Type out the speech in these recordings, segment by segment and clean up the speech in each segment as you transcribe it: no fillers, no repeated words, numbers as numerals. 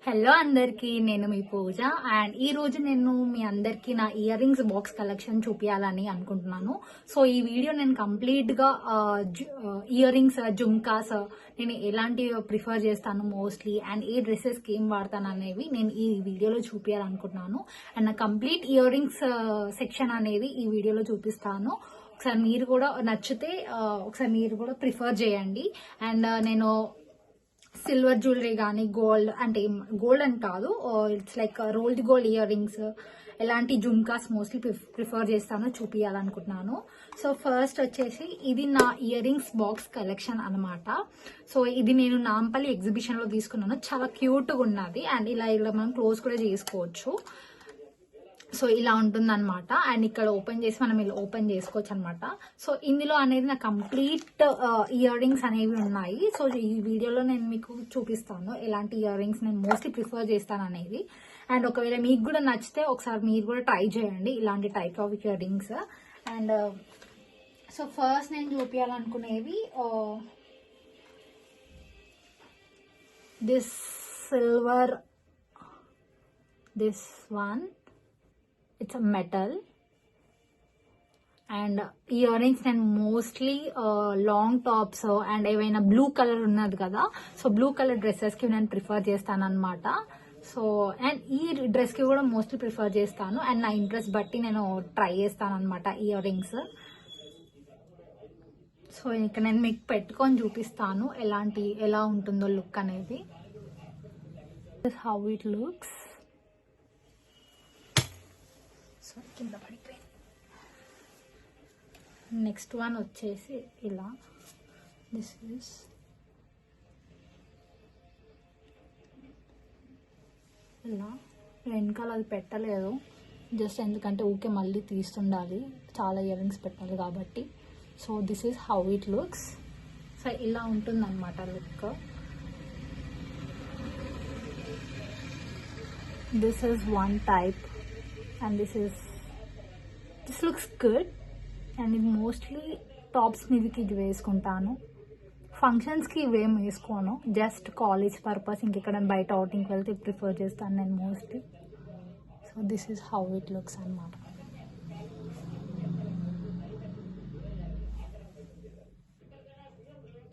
Hello అందరికి, నేను మీ పూజ. And ఈ రోజు నేను మీ అందరికి నా ఇయర్ రింగ్స్ బాక్స్ కలెక్షన్ చూపించాలని అనుకుంటున్నాను. సో ఈ వీడియో నేను కంప్లీట్ గా ఇయర్ రింగ్స్, జుమ్కాస్ నేను ఎలాంటివి ప్రిఫర్ చేస్తాను మోస్ట్లీ, అండ్ ఏ డ్రెస్సెస్ కి ఏం వాడతాను అనేవి నేను ఈ వీడియోలో చూపించాలనుకుంటున్నాను. అండ్ నా కంప్లీట్ ఇయర్ రింగ్స్ సెక్షన్ అనేది ఈ వీడియోలో చూపిస్తాను. ఒకసారి మీరు కూడా నచ్చితే ఒకసారి మీరు కూడా ప్రిఫర్ చేయండి. అండ్ నేను సిల్వర్ జ్యువెలరీ కానీ గోల్డ్ అంటే గోల్డ్ అని కాదు, it's like rolled gold ear rings, ఎలాంటి జుమ్కాస్ మోస్ట్లీ ప్రిఫర్ చేస్తానో చూపించాలనుకుంటున్నాను. సో ఫస్ట్ వచ్చేసి ఇది నా ఇయర్ రింగ్స్ బాక్స్ కలెక్షన్ అనమాట. సో ఇది నేను నాంపల్లి ఎగ్జిబిషన్ లో తీసుకున్నాను. చాలా క్యూట్ గా ఉన్నది అండ్ ఇలా మనం క్లోజ్ కూడా చేసుకోవచ్చు. సో ఇలా ఉంటుంది అనమాట. అండ్ ఇక్కడ ఓపెన్ చేసి మనం ఇలా ఓపెన్ చేసుకోవచ్చు అనమాట. సో ఇందులో అనేది నా కంప్లీట్ ఇయర్ రింగ్స్ అనేవి ఉన్నాయి. సో ఈ వీడియోలో నేను మీకు చూపిస్తాను ఎలాంటి ఇయర్ రింగ్స్ నేను మోస్ట్లీ ప్రిఫర్ చేస్తాను అనేది. అండ్ ఒకవేళ మీకు కూడా నచ్చితే ఒకసారి మీరు కూడా ట్రై చేయండి ఇలాంటి type of earrings. And so first నేను చూపించాలనుకునేవి this silver, this one, it's a metal. And earrings నేను మోస్ట్లీ లాంగ్ టాప్స్ అండ్ ఏవైనా బ్లూ కలర్ ఉన్నది కదా, సో బ్లూ కలర్ డ్రెస్సెస్ కి నేను ప్రిఫర్ చేస్తాను అనమాట. సో అండ్ ఈ డ్రెస్ కి కూడా మోస్ట్లీ ప్రిఫర్ చేస్తాను. అండ్ నా ఇంట్రెస్ట్ బట్టి నేను ట్రై చేస్తాను అనమాట ఇయర్ రింగ్స్. సో ఇక్కడ నేను మీకు పెట్టుకొని చూపిస్తాను ఎలా ఉంటుందో లుక్ అనేది. How it looks. సో కింద పడిపోయింది. నెక్స్ట్ వన్ వచ్చేసి ఇలా, దిస్ ఇస్ ఇలా. వెనకాల అది పెట్టలేదు జస్ట్ ఎందుకంటే ఊకే మళ్ళీ తీస్తుండాలి, చాలా ఇయర్ రింగ్స్ పెట్టాలి కాబట్టి. So this is how it looks. So ఇలా ఉంటుంది అనమాట look. This is one type and this looks good. And ఇది మోస్ట్లీ టాప్స్ మీదకి ఇది వేసుకుంటాను, ఫంక్షన్స్కి ఇవేం వేసుకోను, జస్ట్ కాలేజ్ పర్పస్ ఇంకెక్కడ బయట అవుటింగ్కి వెళ్తే ప్రిఫర్ చేస్తాను నేను mostly. So this is how it looks అన్నమాట.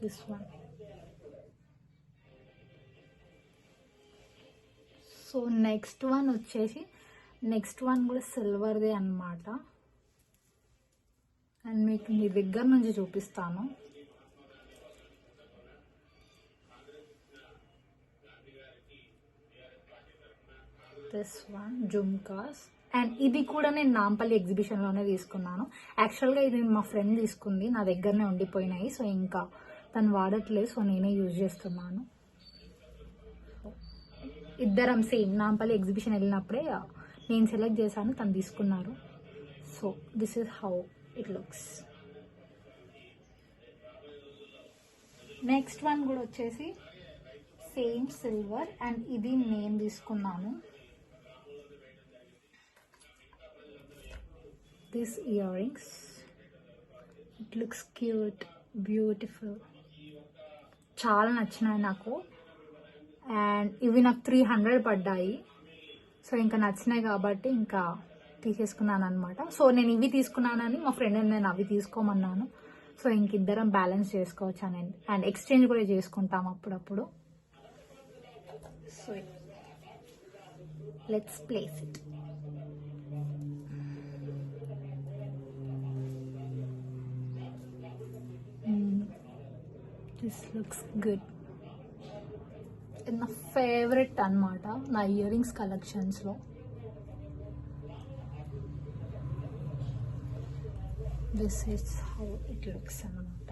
This one. So next one కూడా సిల్వర్దే అన్నమాట. అండ్ మీకు మీ దగ్గర నుంచి చూపిస్తాను. This one jhumkas. అండ్ ఇది కూడా నేను నాంపల్లి ఎగ్జిబిషన్లోనే తీసుకున్నాను. యాక్చువల్గా ఇది మా ఫ్రెండ్ తీసుకుంది, నా దగ్గరనే ఉండిపోయినాయి. సో ఇంకా తను వాడట్లేదు, సో నేనే యూజ్ చేస్తున్నాను. ఇద్దరం సేమ్ నాంపల్లి ఎగ్జిబిషన్ వెళ్ళినప్పుడే నేను సెలెక్ట్ చేశాను, తను తీసుకున్నారు. So this is how it looks. Next one కూడా వచ్చేసి సేమ్ సిల్వర్ అండ్ ఇది నేను తీసుకున్నాను. This ear rings, it looks cute, beautiful, చాలా నచ్చినాయి నాకు. అండ్ ఇవి నాకు 300 పడ్డాయి. సో ఇంకా నచ్చినాయి కాబట్టి ఇంకా తీసేసుకున్నాను అనమాట. సో నేను ఇవి తీసుకున్నానని మా ఫ్రెండ్ నేను అవి తీసుకోమన్నాను. సో ఇంక ఇద్దరం బ్యాలెన్స్ చేసుకోవచ్చు అని, అండ్ ఎక్స్చేంజ్ కూడా చేసుకుంటాం అప్పుడప్పుడు. So let's place it. This looks good. నా ఫేవరెట్ అనమాట నా ఇయర్ రింగ్స్ కలెక్షన్స్లో. This is how it looks అనమాట.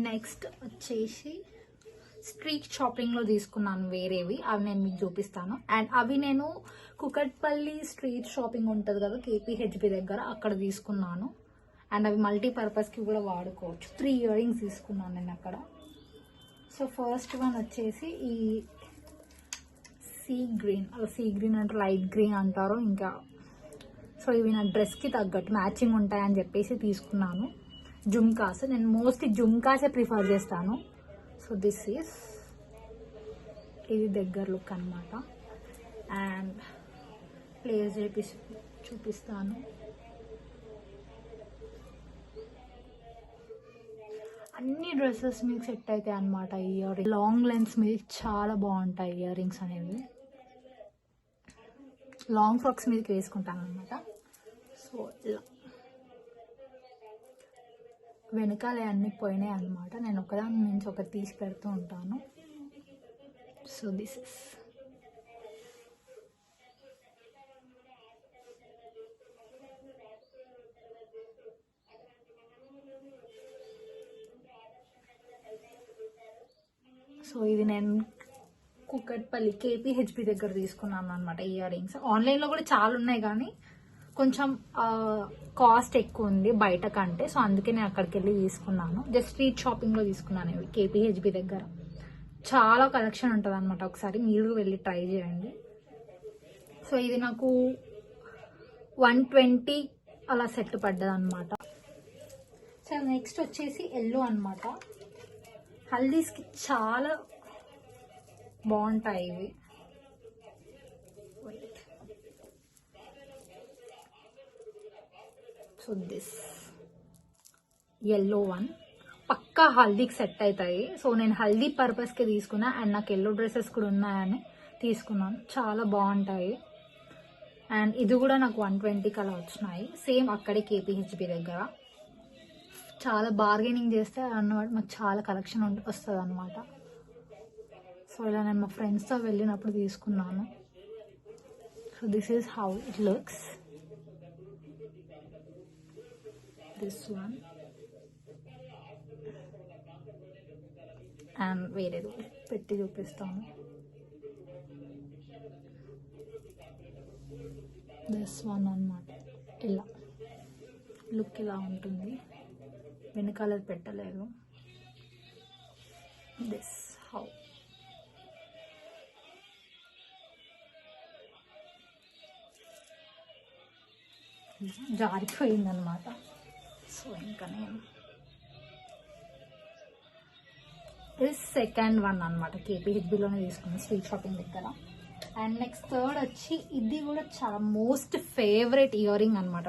నెక్స్ట్ వచ్చేసి స్ట్రీట్ షాపింగ్లో తీసుకున్నాను వేరేవి, అవి నేను మీకు చూపిస్తాను. అండ్ అవి నేను కుకట్పల్లి స్ట్రీట్ షాపింగ్ ఉంటుంది కదా KPHB దగ్గర, అక్కడ తీసుకున్నాను. అండ్ అవి మల్టీపర్పస్కి కూడా వాడుకోవచ్చు. 3 ఇయర్ రింగ్స్ తీసుకున్నాను నేను అక్కడ. సో ఫస్ట్ వన్ వచ్చేసి ఈ సీ గ్రీన్ అంటే లైట్ గ్రీన్ అంటారు ఇంకా. సో ఇవి నా డ్రెస్కి తగ్గట్టు మ్యాచింగ్ ఉంటాయని చెప్పేసి తీసుకున్నాను. జుమ్కాస్, నేను మోస్ట్లీ జుమ్కాసే ప్రిఫర్ చేస్తాను. సో దిస్ ఈస్, ఇది దగ్గర లుక్ అనమాట. అండ్ ప్లేస్ చూపిస్తాను. అన్ని డ్రెస్సెస్ మీకు సెట్ అవుతాయి అనమాట. ఇయర్ లాంగ్ లెన్స్ మీద చాలా బాగుంటాయి ఇయర్ రింగ్స్ అనేవి. లాంగ్ ఫ్రాక్స్ మీదకి వేసుకుంటాను అనమాట. సో ఇలా వెనకాల అన్నీ పోయినాయి అనమాట. నేను ఒకదాని నుంచి ఒకటి తీసి పెడుతూ ఉంటాను. సో దిస్ ఇస్, సో ఇది నేను కుక్కట్పల్లి కేపీహెచ్బి దగ్గర తీసుకున్నాను అనమాట ఇయర్ రింగ్స్. ఆన్లైన్లో కూడా చాలా ఉన్నాయి కానీ కొంచెం కాస్ట్ ఎక్కువ ఉంది బయట కంటే. సో అందుకే నేను అక్కడికి వెళ్ళి తీసుకున్నాను. జస్ట్ స్ట్రీట్ షాపింగ్లో తీసుకున్నాను ఇవి కేపీహెచ్బి దగ్గర. చాలా కలెక్షన్ ఉంటుంది అనమాట. ఒకసారి మీరు వెళ్ళి ట్రై చేయండి. సో ఇది నాకు 120 అలా సెట్ పడ్డది అనమాట. సో నెక్స్ట్ వచ్చేసి ఎల్లో అనమాట. హల్దీస్కి చాలా బాగుంటాయి ఇవి. సో దిస్ ఎల్లో వన్ పక్కా హల్దీకి సెట్ అవుతాయి. సో నేను హల్దీ పర్పస్కి తీసుకున్నా అండ్ నాకు ఎల్లో డ్రెస్సెస్ కూడా ఉన్నాయని తీసుకున్నాను. చాలా బాగుంటాయి. అండ్ ఇది కూడా నాకు 120కి అలా వచ్చినాయి. సేమ్ అక్కడే కేపీహెచ్బి దగ్గర. చాలా బార్గెనింగ్ చేస్తే అన్నమాట మాకు చాలా కలెక్షన్ వస్తుంది అనమాట. సో ఇలా నేను మా ఫ్రెండ్స్తో వెళ్ళినప్పుడు తీసుకున్నాను. So this is how it looks. This one and వేరేది పెట్టి చూపిస్తాను. దిస్ వన్ అన్నమాట. ఇలా లుక్ ఇలా ఉంటుంది. వెనకాల పెట్టలేదు. This how. జారిపోయిందనమాట. సో ఇంకా నేను ఇది సెకండ్ వన్ అనమాట. కేపీహెచ్బిలోనే తీసుకున్నాను స్ట్రీట్ షాపింగ్ దగ్గర. అండ్ నెక్స్ట్ థర్డ్ వచ్చి ఇది కూడా చాలా మోస్ట్ ఫేవరెట్ ఇయర్ రింగ్ అనమాట.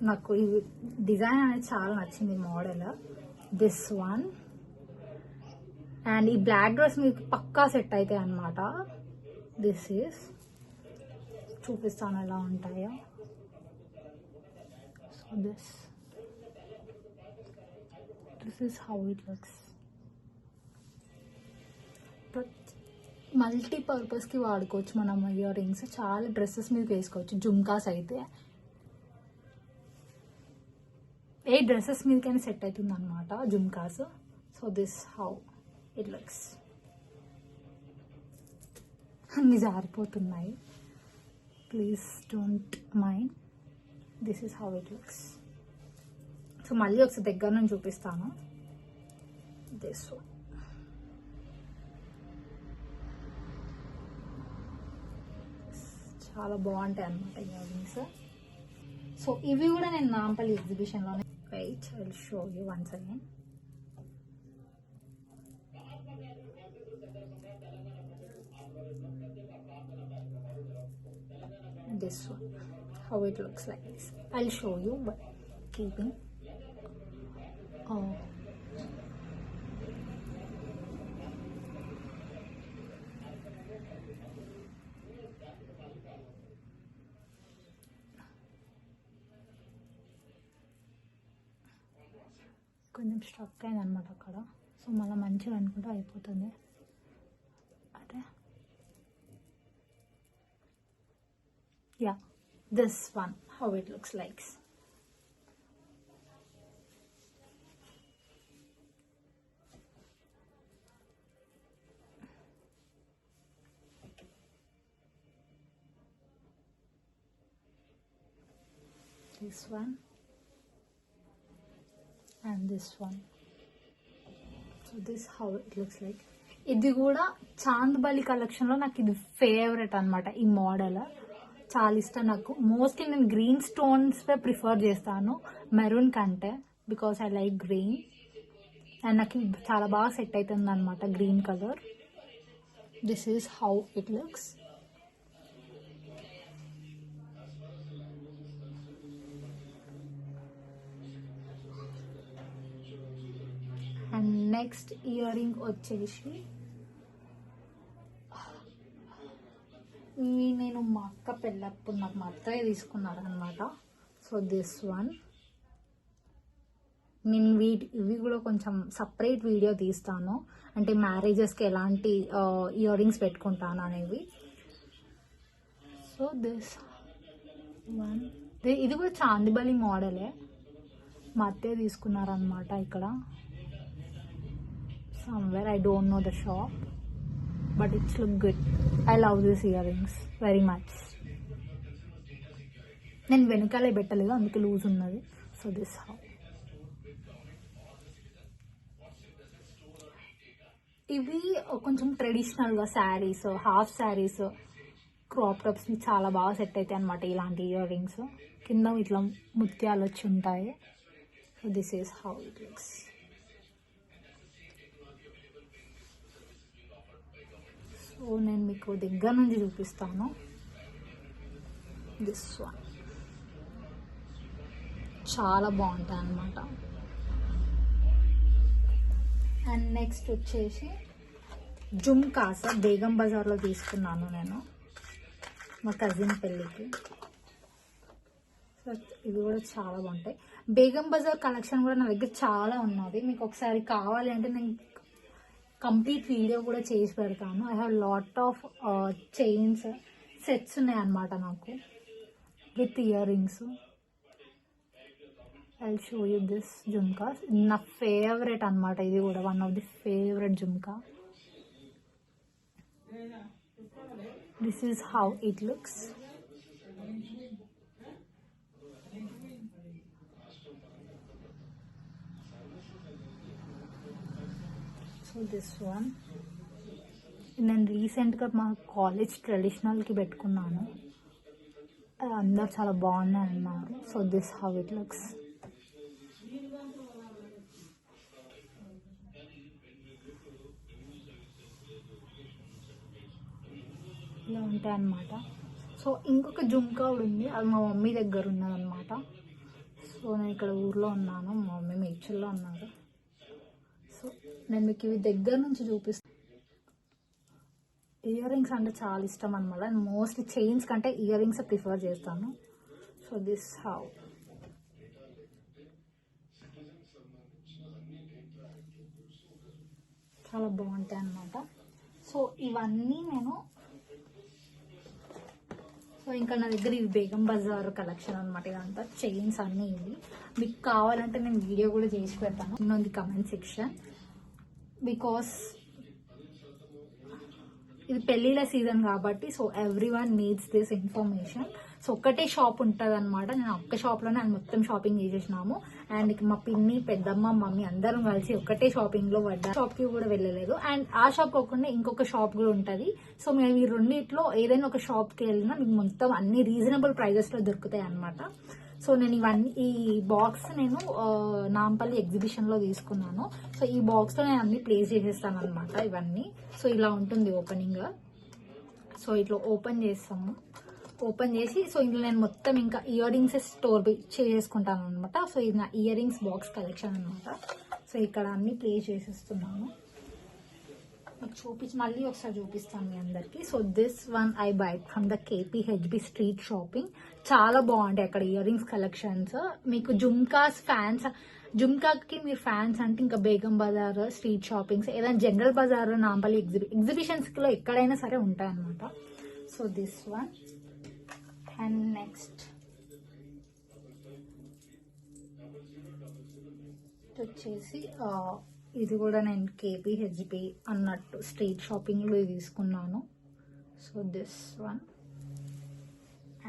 నాకు ఈ డిజైన్ అనేది చాలా నచ్చింది, మోడల్. This one. అండ్ ఈ బ్లాక్ డ్రెస్ మీకు పక్కా సెట్ అవుతాయి అనమాట. దిస్ ఈస్, చూపిస్తాను ఎలా ఉంటాయో. So this is how it looks. మల్టీపర్పస్కి వాడుకోవచ్చు మనం ఇయర్ రింగ్స్. చాలా డ్రెస్సెస్ మీద వేసుకోవచ్చు. జుమ్కాస్ అయితే ఏ డ్రెస్సెస్ మీదకైనా సెట్ అవుతుంది అనమాట jhumkas. So this how it looks. అన్ని జారిపోతున్నాయి, please don't mind. This is how it looks. So మళ్ళీ ఒకసారి దగ్గర నుంచి చూపిస్తాను. This one. చాలా బాగుంటాయి అన్నమాట ఇయర్ రింగ్స్. సో ఇవి కూడా నేను నాంపల్లి ఎగ్జిబిషన్లోనే. Wait, I will show you once again. This one, how it looks like this. I'll show you, but keeping. Oh, కొంచెం స్ట్రక్ అయింది అనమాట అక్కడ. సో మళ్ళీ మంచిగా అనుకుంటే అయిపోతుంది. అదే yeah, this one, how it looks like. This one and this one. So this how it looks like. ఇది కూడా చాంద్బలి కలెక్షన్ లో నాకు ఇది ఫేవరెట్ అన్నమాట. ఈ మోడల్ చాలా ఇష్టం నాకు. మోస్ట్లీ నేను గ్రీన్ స్టోన్స్ ప్రిఫర్ చేస్తాను మెరూన్ కంటే, because I like green. And నాకు చాలా బాగా సెట్ అవుతుంది అనమాట green colour. This is how it looks. And next ear ring వచ్చేసి ఇవి నేను మా అక్క పెళ్ళప్పుడు నాకు మా అత్తయ్య తీసుకున్నారు అనమాట. సో దిస్ వన్ నేను ఇవి కూడా కొంచెం సపరేట్ వీడియో తీస్తాను, అంటే మ్యారేజెస్కి ఎలాంటి ఇయర్ రింగ్స్ పెట్టుకుంటాను అనేవి. సో దిస్ వన్ ఇది కూడా చాందిబలి మోడలే, మా అత్తయ్య తీసుకున్నారనమాట ఇక్కడ somewhere. I don't know the shop, but it's look good. I love these earrings very much. నేను వెనకాలే పెట్టలేదు అందుకే లూజ్ ఉన్నది. So this how. ఇవి కొంచెం ట్రెడిషనల్గా saris, half saris, crop tops చాలా బాగా సెట్ అవుతాయి అనమాట ఇలాంటి ఇయర్ రింగ్స్. కింద ఇట్లా ముత్యాలు వచ్చి ఉంటాయి. So this is how it looks. So నేను మీకు దగ్గర నుంచి చూపిస్తాను. దిస్ వన్ చాలా బాగుంటాయి అన్నమాట. అండ్ నెక్స్ట్ వచ్చేసి జుమ్కాస్ బేగం బజార్లో తీసుకున్నాను నేను మా కజిన్ పెళ్ళికి. ఇవి కూడా చాలా బాగుంటాయి. బేగం బజార్ కలెక్షన్ కూడా నా దగ్గర చాలా ఉన్నది. మీకు ఒకసారి కావాలి అంటే నేను కంప్లీట్ వీడియో కూడా చేసి పెడతాను. I have lot of chains sets ఉన్నాయి అన్నమాట నాకు with ear rings. I show you this jhumkas. నా ఫేవరెట్ అన్నమాట. ఇది కూడా one of the favourite jhumka. This is how it looks. So this one నేను రీసెంట్గా మా కాలేజ్ ట్రెడిషనల్కి పెట్టుకున్నాను. అందరు చాలా బాగున్నాయి అన్నారు. So this how it looks. ఇలా ఉంటాయి అన్నమాట. సో ఇంకొక జుమ్కా కూడా ఉంది, అది మా మమ్మీ దగ్గర ఉన్నదన్నమాట. సో నేను ఇక్కడ ఊర్లో ఉన్నాను, మా మమ్మీ మేడ్చల్లో ఉన్నారు. సో నేను మీకు ఇవి దగ్గర నుంచి చూపిస్తాను. ఇయర్ రింగ్స్ అంటే చాలా ఇష్టం అనమాట. మోస్ట్లీ చైన్స్ కంటే ఇయర్ రింగ్స్ ప్రిఫర్ చేస్తాను. So this how. చాలా బాగుంటాయి అన్నమాట. సో ఇవన్నీ నేను ఇంకా నా దగ్గర ఇవి బేగం బజార్ కలెక్షన్ అనమాట. ఇదంతా చైన్స్ అన్నీ ఇవి. మీకు కావాలంటే నేను వీడియో కూడా చేసి పెడతాను in the comment section. Because ఇది పెళ్ళిళ్ళ సీజన్ కాబట్టి so every one needs this information. So ఒక్కటే షాప్ ఉంటుంది అనమాట. నేను ఒక్క షాప్లోనే మొత్తం షాపింగ్ చేసేసినాము. అండ్ మా పిన్ని, పెద్దమ్మ, మమ్మీ అందరం కలిసి ఒక్కటే షాపింగ్లో పడ్డా. షాప్కి కూడా వెళ్ళలేదు. అండ్ ఆ షాప్ కాకుండా ఇంకొక షాప్ కూడా ఉంటుంది. సో మేము ఈ రెండిట్లో ఏదైనా ఒక షాప్కి వెళ్ళినా మీకు మొత్తం అన్ని రీజనబుల్ ప్రైజెస్లో దొరుకుతాయి అనమాట. సో నేను ఇవన్నీ ఈ బాక్స్ నేను నాంపల్లి ఎగ్జిబిషన్లో తీసుకున్నాను. సో ఈ బాక్స్లో నేను అన్ని ప్లేస్ చేసేస్తాను అనమాట ఇవన్నీ. సో ఇలా ఉంటుంది ఓపెనింగ్. సో ఇట్లా ఓపెన్ చేస్తాము. ఓపెన్ చేసి సో ఇందులో నేను మొత్తం ఇంకా ఇయర్ రింగ్స్ స్టోర్ చేసుకుంటాను అనమాట. సో ఇది నా ఇయర్ రింగ్స్ బాక్స్ కలెక్షన్ అనమాట. సో ఇక్కడ అన్ని ప్లేస్ చేసేస్తున్నాను. మళ్ళీ ఒకసారి చూపిస్తాను మీ అందరికి. So this one I buy from the KPHB street shopping. చాలా బాగుంటాయి అక్కడ ఇయర్ రింగ్స్ కలెక్షన్స్. మీకు జుమ్కాస్ ఫ్యాన్స్, జుమ్కాకి మీరు ఫ్యాన్స్ అంటే ఇంకా బేగం బజార్ స్ట్రీట్ షాపింగ్స్, ఏదైనా జనరల్ బజార్, నాంపల్లి ఎగ్జిబిషన్స్ లో ఎక్కడైనా సరే ఉంటాయి అనమాట. So this one. And next వచ్చేసి ఇది కూడా నేను KPHB అన్నట్టు స్ట్రీట్ షాపింగ్లో తీసుకున్నాను. So this one.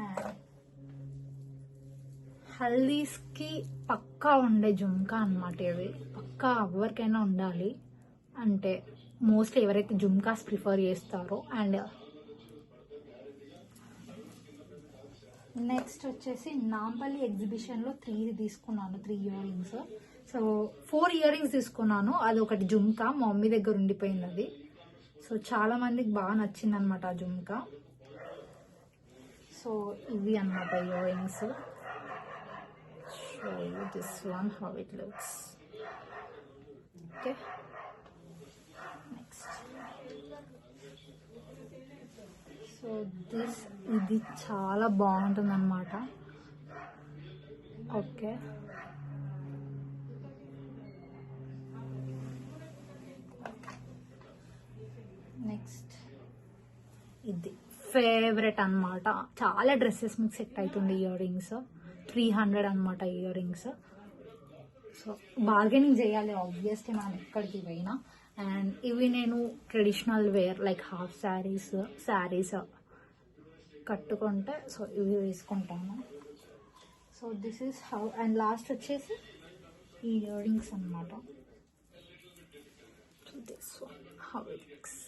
అండ్ హల్దీస్కి పక్కా ఉండే జుమ్కా అనమాట. ఇది పక్కా ఎవరికైనా ఉండాలి. అంటే మోస్ట్లీ ఎవరైతే జుమ్కాస్ ప్రిఫర్ చేస్తారో. అండ్ నెక్స్ట్ వచ్చేసి నాంపల్లి ఎగ్జిబిషన్లో 3 తీసుకున్నాను, 3 ear rings. So 4 ear rings తీసుకున్నాను. అది ఒకటి జుమ్కా మా మమ్మీ దగ్గర ఉండిపోయింది అది. సో చాలా మందికి బాగా నచ్చింది అనమాట ఆ జుమ్కా. సో ఇవి అన్నమాట ear rings. Show you this one how it looks. Okay, next so ఇది చాలా బాగుంటుంది అనమాట. ఓకే, నెక్స్ట్ ఇది ఫేవరెట్ అనమాట. చాలా డ్రెస్సెస్ మీకు సెట్ అవుతుంది ఇయర్ రింగ్స్. 300 అనమాట ఇయర్ రింగ్స్. సో బార్గెనింగ్ చేయాలి ఆబ్వియస్లీ మనం ఎక్కడికి పోయినా. అండ్ ఇవి నేను traditional wear like half saris కట్టుకుంటే సో ఇవి వేసుకుంటాను. So this is how. And last వచ్చేసి ఈ ఇయర్ రింగ్స్ అనమాట. So this one how it looks.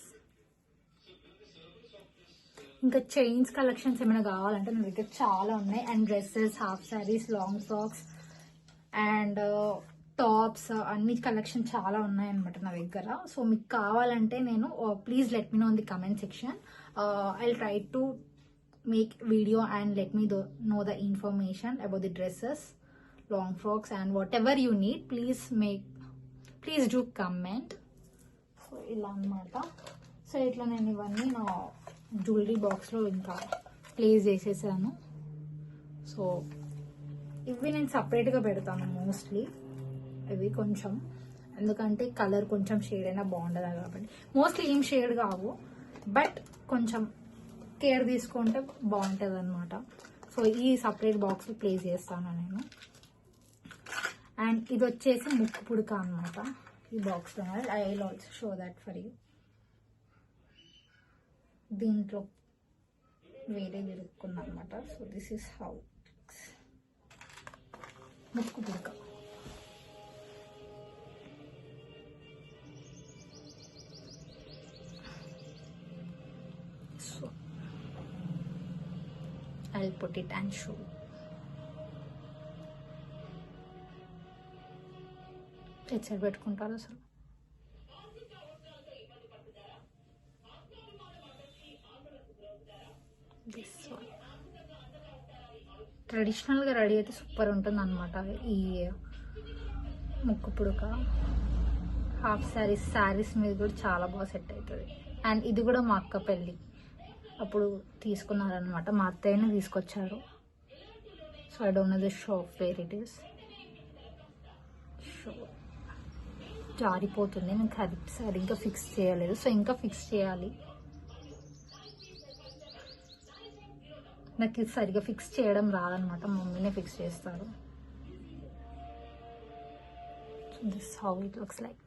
ఇంకా చైన్స్ కలెక్షన్స్ ఏమైనా కావాలంటే నా దగ్గర చాలా ఉన్నాయి. And dresses, half saris, long frocks and tops అన్ని కలెక్షన్ చాలా ఉన్నాయన్నమాట నా దగ్గర. సో మీకు కావాలంటే నేను please let me know in the comment section. I try to make video and let me know the information about the dresses, long frocks and whatever you need. Please do comment. So ఇలా అన్నమాట. So ఇట్లా నేను ఇవన్నీ నా jewellery బాక్స్లో ఇంకా place చేసేసాను. So ఇవి నేను సపరేట్గా పెడతాను మోస్ట్లీ. ఇవి కొంచెం ఎందుకంటే కలర్ కొంచెం షేడ్ అయినా బాగుండదు కాబట్టి. మోస్ట్లీ ఏం షేడ్ కావు, బట్ కొంచెం కేర్ తీసుకుంటే బాగుంటుంది అనమాట. సో ఈ సపరేట్ బాక్స్లో ప్లేస్ చేస్తాను నేను. అండ్ ఇది వచ్చేసి ముక్కు పుడక అనమాట. ఈ బాక్స్లో I will also show that for you. దీంట్లో వేరే విరుక్కుంది అనమాట. సో దిస్ ఈస్ హౌ ముక్కు పుడక. So I'll put it and show. ఎట్సైడ్ పెట్టుకుంటారు అసలు. ట్రెడిషనల్గా రెడీ అయితే సూపర్ ఉంటుంది అనమాట ఈ ముక్కు పుడక. హాఫ్ శారీస్ మీద కూడా చాలా బాగా సెట్ అవుతుంది. అండ్ ఇది కూడా మా అక్క పెళ్ళి అప్పుడు తీసుకున్నారనమాట. మా అత్తయ్యనే తీసుకొచ్చారు. So I don't know the shop where it is. షో జారిపోతుంది. నేను అది సరిగ్గా ఫిక్స్ చేయలేదు. సో ఇంకా ఫిక్స్ చేయాలి. నాకు ఇది సరిగ్గా ఫిక్స్ చేయడం రాదనమాట, మమ్మీనే ఫిక్స్ చేస్తారు. So this how it looks like.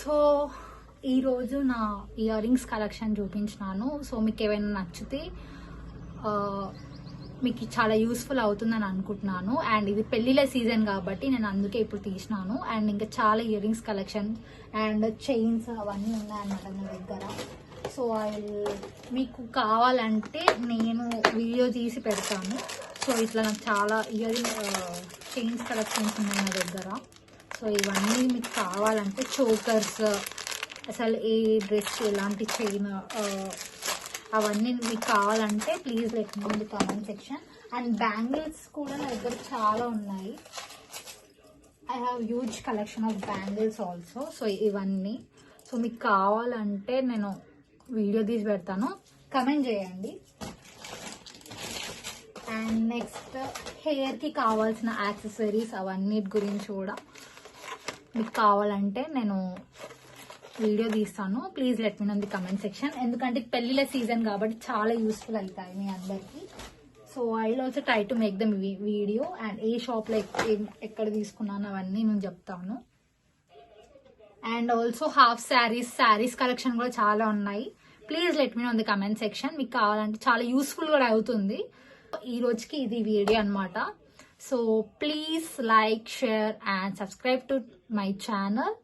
So ఈరోజు నా ఇయర్ రింగ్స్ కలెక్షన్ చూపించినాను. సో మీకు ఏమైనా నచ్చితే మీకు చాలా యూస్ఫుల్ అవుతుందని అనుకుంటున్నాను. అండ్ ఇది పెళ్ళిళ్ళ సీజన్ కాబట్టి నేను అందుకే ఇప్పుడు తీసినాను. అండ్ ఇంకా చాలా ear rings collection and chains అవన్నీ ఉన్నాయన్నమాట నా దగ్గర. సో మీకు కావాలంటే నేను వీడియో తీసి పెడతాను. సో ఇట్లా నాకు చాలా ఇయర్ చైన్స్ కలెక్షన్స్ ఉన్నాయి నా దగ్గర. సో ఇవన్నీ మీకు కావాలంటే చోకర్స్, అసలు ఏ డ్రెస్ ఎలాంటి చైన్ అవన్నీ మీకు కావాలంటే please let me in the comment section. And bangles కూడా నా దగ్గర చాలా ఉన్నాయి. I have huge collection of bangles also. So ఇవన్నీ సో మీకు కావాలంటే నేను వీడియో తీసి పెడతాను, కమెంట్ చేయండి. అండ్ నెక్స్ట్ హెయిర్కి కావాల్సిన యాక్సెసరీస్ అవన్నీ గురించి కూడా మీకు కావాలంటే నేను వీడియో తీస్తాను. Please let me know in the comment section. ఎందుకంటే పెళ్ళిళ్ళ సీజన్ కాబట్టి చాలా యూస్ఫుల్ అవుతాయి మీ అందరికీ. So I will also try to make the video and ఏ షాప్లో ఎక్కడ తీసుకున్నాను అవన్నీ నేను చెప్తాను. And also half saris collection కూడా చాలా ఉన్నాయి. Please let me know in the comment section. మీకు కావాలంటే చాలా యూస్ఫుల్ కూడా అవుతుంది. ఈ రోజుకి ఇది వీడియో అనమాట. So please like, share and subscribe to my channel.